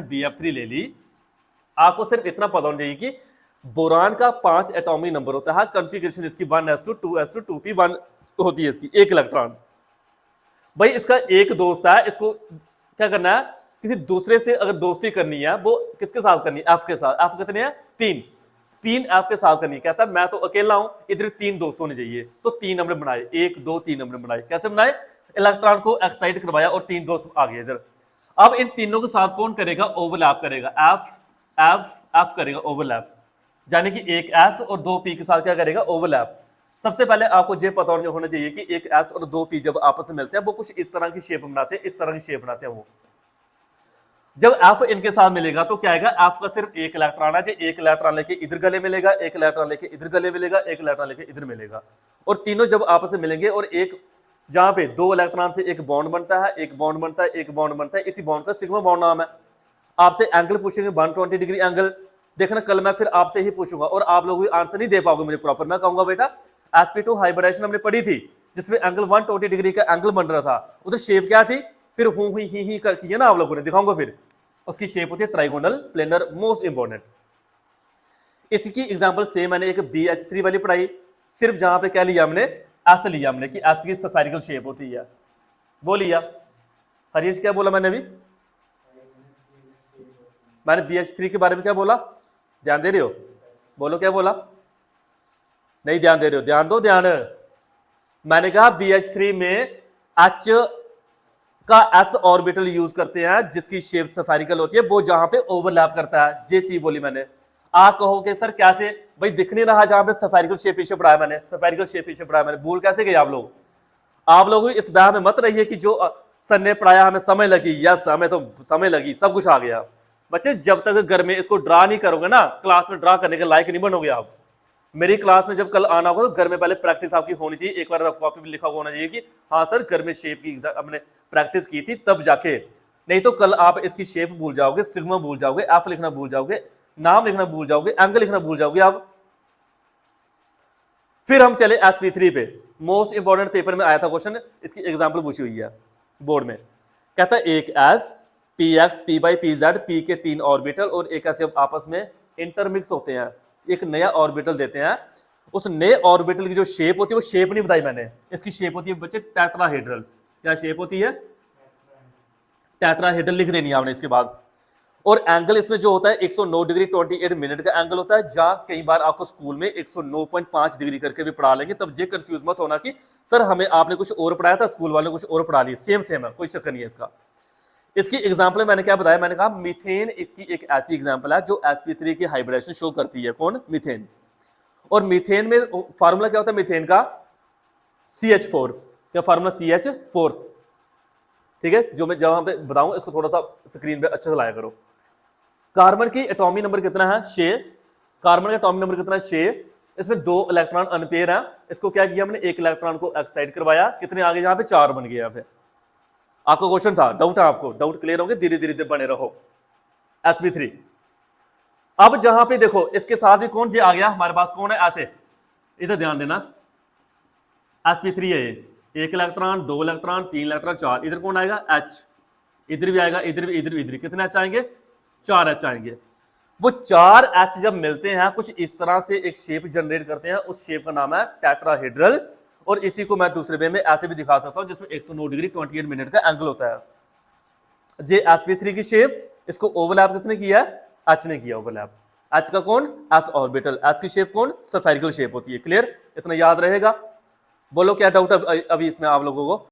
BF3 ले ली, आपको सिर्फ इतना पता होना चाहिए कि बोरान का 5 एटॉमिक नंबर होता है, कॉन्फ़िगरेशन इसकी 1s2 2s2 2p1 होती है, इसकी एक इलेक्ट्रॉन। भाई इसका एक दोस्त है, इसको क्या करना है, किसी दूसरे से अगर दोस्ती करनी है वो किसके साथ करनी है, एफ के साथ। एफ कितने हैं, तीन एफ के साथ करनी। कहता है मैं तो अकेला हूं, इधर 3 दोस्त होने चाहिए, तो 3 हमने बनाए, 1 2 3 हमने बनाए। कैसे बनाए, इलेक्ट्रॉन को एक्साइट करवाया और 3 दोस्त आ गए इधर। अब इन तीनों के साथ कौन करेगा, ओवरलैप करेगा, एफ एफ एफ करेगा ओवरलैप, यानी कि एक एस और 2 पी के साथ क्या करेगा, ओवरलैप। सबसे पहले आपको ये पता होना चाहिए कि एक एस और 2 पी जब आपस में मिलते हैं वो कुछ इस तरह की शेप बनाते हैं, इस तरह की शेप बनाते हैं। वो जब एफ इनके साथ मिलेगा तो क्या आएगा, एफ का सिर्फ एक इलेक्ट्रॉन है, एक इलेक्ट्रॉन लेके इधर गले मिलेगा, एक इलेक्ट्रॉन लेके इधर गले मिलेगा, एक इलेक्ट्रॉन लेके इधर मिलेगा, और तीनों जब आपस में मिलेंगे और एक जहां पे 2 इलेक्ट्रॉन से एक बॉन्ड बनता है, एक बॉन्ड बनता है, एक बॉन्ड बनता है, इसी बॉन्ड का सिग्मा बॉन्ड नाम है। आपसे एंगल पूछेंगे 120 डिग्री एंगल, देखना कल मैं फिर आपसे ही पूछूंगा और आप लोग भी आंसर नहीं दे पाओगे मुझे प्रॉपर। मैं कहूंगा बेटा sp2 हाइब्रिडेशन हमने पढ़ी थी जिसमें एंगल 120 डिग्री का एंगल बन रहा था, उधर शेप क्या थी, फिर हूं ही कर की है ना आप लोगों ने, दिखाऊंगा फिर। उसकी शेप होती है ट्राइगोनल प्लेनर, मोस्ट इंपॉर्टेंट। इसकी एग्जांपल से मैंने एक BH3 वाली पढ़ाई, सिर्फ जहां पे क्या लिया हमने, एस लिया हमने कि एस की स्फेरिकल शेप होती है, वो लिया। हरीश क्या बोला मैंने अभी, मैंने BH3 के बारे में क्या बोला, ध्यान दे रहे हो, बोलो क्या बोला, नहीं ध्यान दे रहे हो, ध्यान दो ध्यान। मैंने कहा BH3 में H का S ऑर्बिटल यूज करते हैं जिसकी शेप स्फेरिकल होती है, वो जहां पे ओवरलैप करता है, ये चीज बोली मैंने। आप कहोगे सर कैसे, भाई दिख नहीं रहा जहां पे स्फेरिकल शेप पीछे पढ़ाया मैंने, स्फेरिकल शेप पीछे पढ़ाया मैंने, भूल कैसे गए आप लोग। आप लोग इस ब्याह में मत रहिए कि जो सर ने पढ़ाया हमें समय लगी, यस हमें तो समय लगी, सब कुछ आ गया। बच्चे जब तक घर में इसको ड्रा नहीं करोगे ना, क्लास में ड्रा करने के लायक नहीं बनोगे आप। मेरी क्लास में जब कल आना होगा तो घर में पहले प्रैक्टिस आपकी होनी चाहिए, एक बार रफ कॉपी में लिखा होना चाहिए कि हाँ सर घर में शेप की हमने प्रैक्टिस की थी तब जाके, नहीं तो कल आप इसकी शेप भूल जाओगे, सिग्मा भूल जाओगे, एफ लिखना भूल जाओगे, नाम लिखना भूल जाओगे, एंगल लिखना भूल जाओगे आप। फिर हम चले sp3 पे, मोस्ट इंपॉर्टेंट पेपर में आया था क्वेश्चन, इसकी एग्जांपल पूछी हुई है बोर्ड में। कहता है एक S px p by pz p के 3 ऑर्बिटल और एक ऐसे आपस में इंटरमिक्स होते हैं, एक नया ऑर्बिटल देते हैं। उस नए ऑर्बिटल की जो शेप होती है वो शेप नहीं बताई मैंने, इसकी शेप होती है बच्चे टेट्राहेड्रल। क्या शेप होती है, टेट्राहेड्रल लिख देनी है आपने इसके बाद। और एंगल इसमें जो होता है 109 डिग्री 28 मिनट का एंगल होता है, जहां कई बार आपको स्कूल में 109.5 डिग्री करके भी पढ़ा लेंगे, तब ये कंफ्यूज मत होना कि सर हमें आपने कुछ और पढ़ाया था, स्कूल वाले कुछ और पढ़ा लिया, सेम है, कोई चक्कर नहीं है इसका। इसकी एग्जांपल मैंने क्या बताया, मैंने कहा मीथेन इसकी एक ऐसी एग्जांपल है जो sp3 की हाइब्रिडेशन शो करती है, कौन, मीथेन। और मीथेन में फार्मूला क्या होता है मीथेन का, CH4, क्या फार्मूला CH4, ठीक है, जो मैं जहां पे बताऊं इसको थोड़ा सा स्क्रीन पे अच्छे से लाया करो। कार्बन की एटॉमिक नंबर कितना है, 6, कार्बन का एटॉमिक नंबर कितना है, 6, इसमें 2 इलेक्ट्रॉन अनपेयर है, इसको क्या किया हमने, एक इलेक्ट्रॉन को एक्साइट करवाया, कितने आ गए यहाँ पे, 4 बन गए यहाँ पे। आपका क्वेश्चन था, डाउट है आपको, डाउट क्लियर होंगे, धीरे धीरे बने रहो। sp3 अब जहां पे देखो इसके साथ भी कौन जी आ गया हमारे पास, कौन है, ऐसे इधर ध्यान देना, sp3 है, एक इलेक्ट्रॉन, 2 इलेक्ट्रॉन, 3 इलेक्ट्रॉन, 4, इधर कौन आएगा, H, इधर भी आएगा, इधर भी, इधर भी, इधर, कितने H आएंगे, 4 H आएंगे। वो 4 H जब मिलते हैं कुछ इस तरह से एक शेप जनरेट करते हैं, उस शेप का नाम है टेट्राहेड्रल। और इसी को मैं दूसरे वे में ऐसे भी दिखा सकता हूं जिसमें 109 डिग्री 28 मिनट का एंगल होता है। जे sp3 की शेप, इसको ओवरलैप किसने किया है, H ने किया ओवरलैप। H का कौन, S ऑर्बिटल, S की शेप कौन, स्फेरिकल शेप होती है। क्लियर, इतना याद रहेगा। बोलो क्या डाउट अभी इसमें आप लोगों को।